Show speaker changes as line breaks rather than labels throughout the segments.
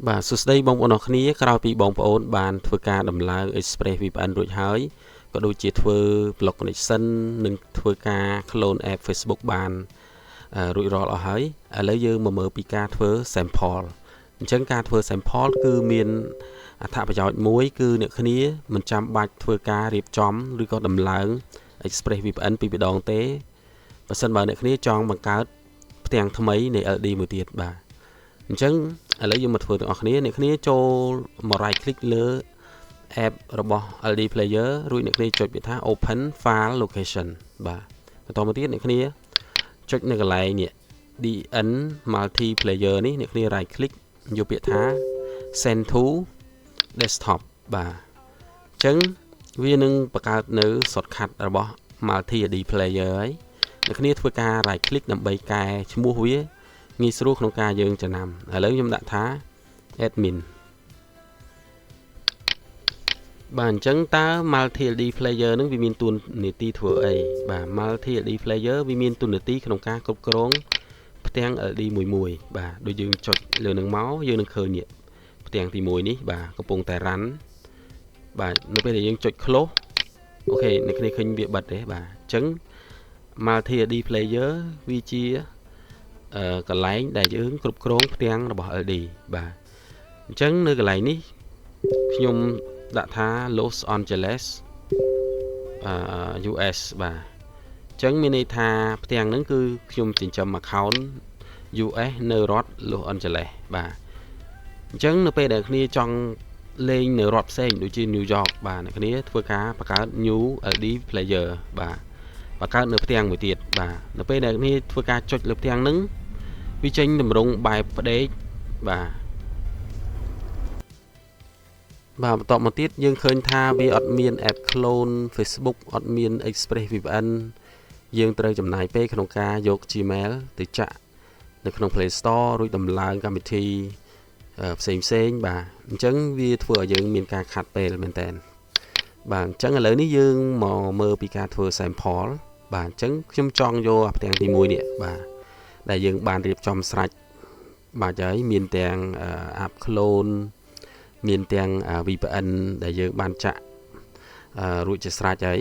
បាទសួស្តីបងប្អូនអរគ្នាក្រោយពីបងប្អូនបានធ្វើការដំឡើង Express VPN រួចហើយក៏ដូចជាធ្វើ block connection និងធ្វើការ clone app Facebook បានរួចរាល់អស់ហើយឥឡូវយើងមកមើលពីការធ្វើ sample អញ្ចឹងការធ្វើ sample គឺមានអត្ថប្រយោជន៍មួយគឺអ្នកគ្នាមិនចាំបាច់ធ្វើការរៀបចំឬក៏ដំឡើង Express VPN ពីម្ដងទេបើសិនបើអ្នកគ្នាចង់បង្កើតផ្ទាំងថ្មីនៃ LD មួយទៀតបាទអញ្ចឹងឥឡូវយើងមកធ្វើទាំងអស់គ្នាអ្នកគ្នាចូលមក right click លើ app របស់ LD player រួចអ្នកគ្នាចុចវាថា open file location បាទបន្តមកទៀតអ្នកគ្នាចុចនៅកន្លែងនេះ DN multi player នេះអ្នកគ្នា right click យកពាក្យថា send to desktop បាទអញ្ចឹងវានឹងបង្កើតនៅ shortcut របស់ multi LD player ហើយអ្នកគ្នាធ្វើការ right click ដើម្បីកែឈ្មោះវាងាយស្រួលក្នុងការយើងចំណាំឥឡូវខ្ញុំដាក់ថា admin បាទអញ្ចឹងតើ multi LD player នឹងវាមានតួនាទីធ្វើអីបាទ multi LD player វាមានតួនាទីក្នុងការគ្រប់គ្រងផ្ទាំង LD មួយបាទដូចយើងចុចលើនឹងមកយើងនឹងឃើញនេះផ្ទាំងទី1នេះបាទកំពុងតែ run បាទនៅពេលដែលយើងចុច close អូខេអ្នកគ្នាឃើញវាបិទទេបាទអញ្ចឹង multi LD player វាជាកន្លែងដែលយើងគ្រប់គ្រងផ្ទាំងរបស់ LD បាទអញ្ចឹងនៅកន្លែងនេះខ្ញុំដាក់ថា Los Angeles US បាទអញ្ចឹងមានន័យថាផ្ទាំងហ្នឹងគឺខ្ញុំចិញ្ចឹម account US នៅរដ្ឋ Los Angeles បាទអញ្ចឹងនៅពេលដែលគ្នាចង់លេងនៅរដ្ឋផ្សេងដូចជា New York បាទអ្នកគ្នាធ្វើការបង្កើត new LD player បាទបង្កើតនៅផ្ទាំងមួយទៀតបាទនៅពេលដែលគ្នាធ្វើការចុចលើផ្ទាំងហ្នឹងវាចេញតម្រង់បែបផ្ដេកបាទបន្តមកទៀតយើងឃើញថាវាអត់មាន app clone Facebook អត់មាន Express VPN យើងត្រូវចំណាយពេលក្នុងការយក Gmail ទៅចាក់នៅក្នុង Play Store រួចដំឡើងកម្មវិធីផ្សេងបាទអញ្ចឹងវាធ្វើឲ្យយើងមានការខាត់ពេលមែនតើបាទអញ្ចឹងឥឡូវនេះយើងមកមើលពីការធ្វើ sample បាទអញ្ចឹងខ្ញុំចង់យកផ្ទាំងទី1នេះបាទដែលយើងបានរៀបចំស្រេចបាទហើយមានទាំង app clone មានទាំង VPN ដែលយើងបានចាក់រួចជាស្រេចហើយ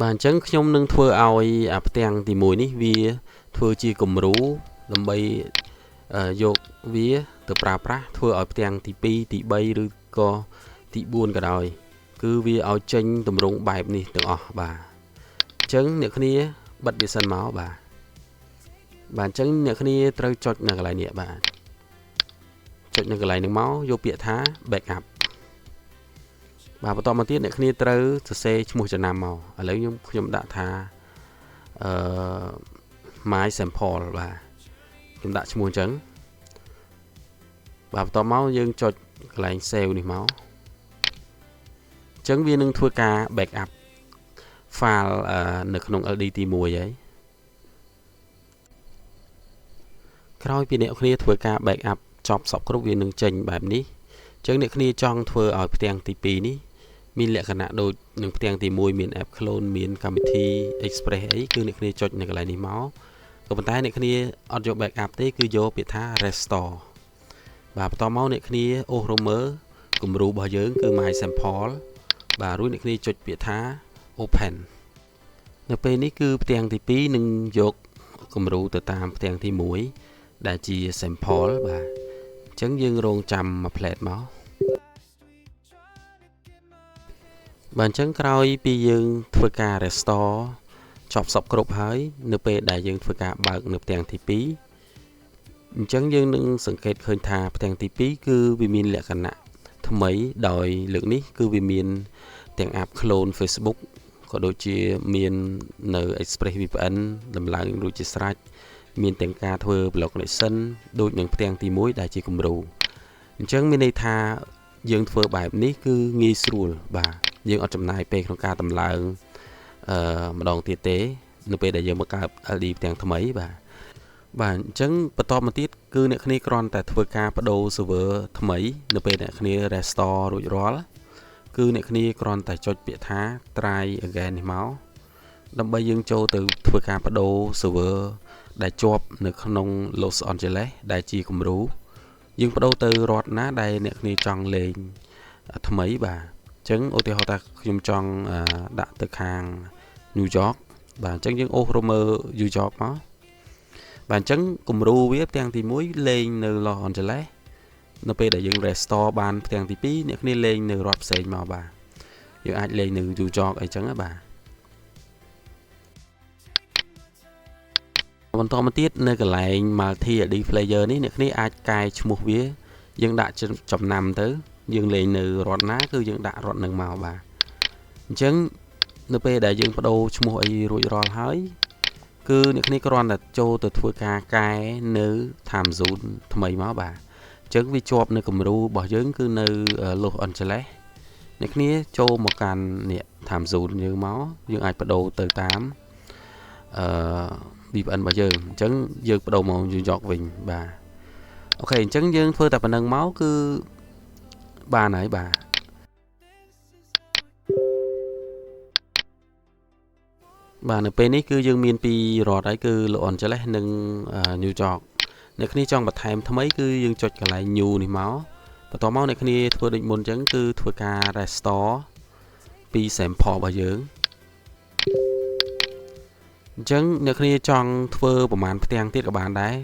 បាទអញ្ចឹងខ្ញុំនឹងធ្វើឲ្យផ្ទាំងទី1នេះវាធ្វើជាគំរូដើម្បីយកវាទៅប្រើប្រាស់ធ្វើឲ្យផ្ទាំងទី2ទី3ឬក៏ទី4ក៏ដោយគឺវាឲ្យចេញទម្រង់បែបនេះទាំងអស់បាទអញ្ចឹងអ្នកគ្នាបិទវាសិនមកបាទអញ្ចឹងអ្នកគ្នាត្រូវចុចនៅកន្លែងនេះបាទចុចនៅកន្លែងនេះមកយកពាក្យថា backup បាទបន្តមកទៀតអ្នកគ្នាត្រូវសរសេរឈ្មោះចំណាំមកឥឡូវខ្ញុំដាក់ថាmy sample បាទខ្ញុំដាក់ឈ្មោះអញ្ចឹងបាទបន្តមកយើងចុចកន្លែង save នេះមកអញ្ចឹងវានឹងធ្វើការ backup file នៅក្នុង LD ទី1ហើយក្រោយពីអ្នកគ្នាធ្វើការ backup ចប់សពគ្រប់វានឹងចេញបែបនេះអញ្ចឹងអ្នកគ្នាចង់ធ្វើឲ្យផ្ទាំងទី2នេះមានលក្ខណៈដូចនឹងផ្ទាំងទី1មាន app clone មានកម្មវិធី Express អីគឺអ្នកគ្នាចុចនៅកន្លែងនេះមកក៏ប៉ុន្តែអ្នកគ្នាអត់យក backup ទេគឺយកពាក្យថា restore បាទបន្តមកអ្នកគ្នាអូសរមើលគំរូរបស់យើងគឺ my sample បាទរួចអ្នកគ្នាចុចពាក្យថា open នៅពេលនេះគឺផ្ទាំងទី2នឹងយកគំរូទៅតាមផ្ទាំងទី1ដែលជា sample បាទអញ្ចឹងយើងរងចាំមួយ plate មកបាទអញ្ចឹងក្រោយពីយើងធ្វើការ restore ចប់សពគ្រប់ហើយនៅពេលដែលយើងធ្វើការបើកនៅផ្ទាំងទី2អញ្ចឹងយើងនឹងសង្កេតឃើញថាផ្ទាំងទី2គឺវាមានលក្ខណៈថ្មីដោយលើកនេះគឺវាមានទាំង app clone Facebook ក៏ដូចជាមាននៅ Express VPN ដំឡើងរួចជាស្រេចមានទាំងការធ្វើ block connection ដូចនឹងផ្ទាំងទី1ដែលជាគំរូអញ្ចឹងមានន័យថាយើងធ្វើបែបនេះគឺងាយស្រួលបាទយើងអត់ចំណាយពេលក្នុងការដំឡើងម្ដងទៀតទេនៅពេលដែលយើងបង្កើត LD ផ្ទាំងថ្មីបាទអញ្ចឹងបន្តមកទៀតគឺអ្នកគ្នាគ្រាន់តែធ្វើការបដូរ server ថ្មីនៅពេលអ្នកគ្នា restore រួចរាល់គឺអ្នកគ្នាគ្រាន់តែចុចពាក្យថា try again នេះមកដើម្បីយើងចូលទៅធ្វើការបដូរ server ដែលជាប់នៅក្នុង Los Angeles ដែលជាគំរូ យើងបដូរទៅរដ្ឋណាដែលអ្នកគ្នាចង់លេងថ្មីបាទអញ្ចឹងឧទាហរណ៍ថាខ្ញុំចង់ដាក់ទៅខាង New York បាទអញ្ចឹងយើងអូស Romer New York មកបាទអញ្ចឹងគំរូវាផ្ទាំងទី1លេងនៅ Los Angeles នៅពេលដែលយើង restore បានផ្ទាំងទី2អ្នកគ្នាលេងនៅរដ្ឋផ្សេងមកបាទយើងអាចលេងនៅ New York អីចឹងណាបាទបន្តមកទៀតនៅកន្លែង Multi ID Player នេះអ្នកគ្នាអាចកែឈ្មោះវាយើងដាក់ចំណាំទៅយើងលេងនៅរដ្ឋណាគឺយើងដាក់រដ្ឋនឹងមកបាទអញ្ចឹងនៅពេលដែលយើងបដូរឈ្មោះអីរួចរាល់ហើយគឺអ្នកគ្នាគ្រាន់តែចូលទៅធ្វើការកែនៅ time zone ថ្មីមកបាទអញ្ចឹងវាជាប់នៅគំរូរបស់យើងគឺនៅ Los Angeles អ្នកគ្នាចូលមកកាន់នេះ time zone យើងមកយើងអាចបដូរទៅតាមVPN របស់យើងអញ្ចឹងយើងបដូរមក New York វិញបាទអូខេអញ្ចឹងយើងធ្វើតែប៉ុណ្្នឹងមកគឺបានហើយបាទបាទនៅពេលនេះគឺយើងមានពីររដ្ឋហើយគឺ Los Angeles និង New York អ្នកគ្នាចង់បន្ថែមថ្មីគឺយើងចុចកន្លែង New នេះមកបន្តមកអ្នកគ្នាធ្វើដូចមុនអញ្ចឹងគឺធ្វើការ restore ពី sample របស់យើងអញ្ចឹងអ្នកគ្នាចង់ធ្វើប្រមាណផ្ទាំងទៀតក៏បានដែរ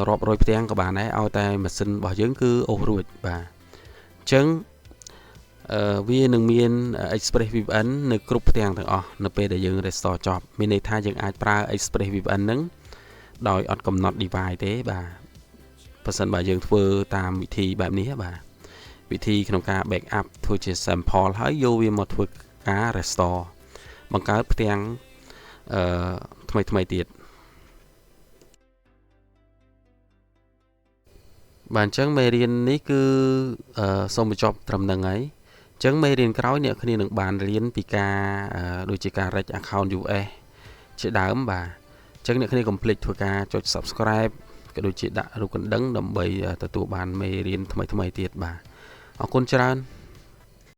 រាប់រយផ្ទាំងក៏បានដែរឲ្យតែម៉ាស៊ីនរបស់យើងគឺអូសរួចបាទអញ្ចឹងវានឹងមាន Express VPN នៅគ្រប់ផ្ទាំងទាំងអស់នៅពេលដែលយើង restore ចប់មានន័យថាយើងអាចប្រើ Express VPN ហ្នឹងដោយអត់កំណត់ device ទេបាទបើសិនបើយើងធ្វើតាមវិធីបែបនេះបាទវិធីក្នុងការ backup ធ្វើជា sample ហើយយកវាមកធ្វើការ restore បង្កើតផ្ទាំងថ្មីទៀតបាទអញ្ចឹងមេរៀននេះគឺសូមបញ្ចប់ត្រឹមហ្នឹងហើយអញ្ចឹងមេរៀនក្រោយអ្នកគ្នានឹងបានរៀនពីការដូចជាការ reg account US ជាដើមបាទអញ្ចឹងអ្នកគ្នាកុំភ្លេចធ្វើការចុច subscribe ក៏ដូចជាដាក់រូបកណ្ដឹងដើម្បីទទួលបានមេរៀនថ្មីទៀតបាទអរគុណច្រើន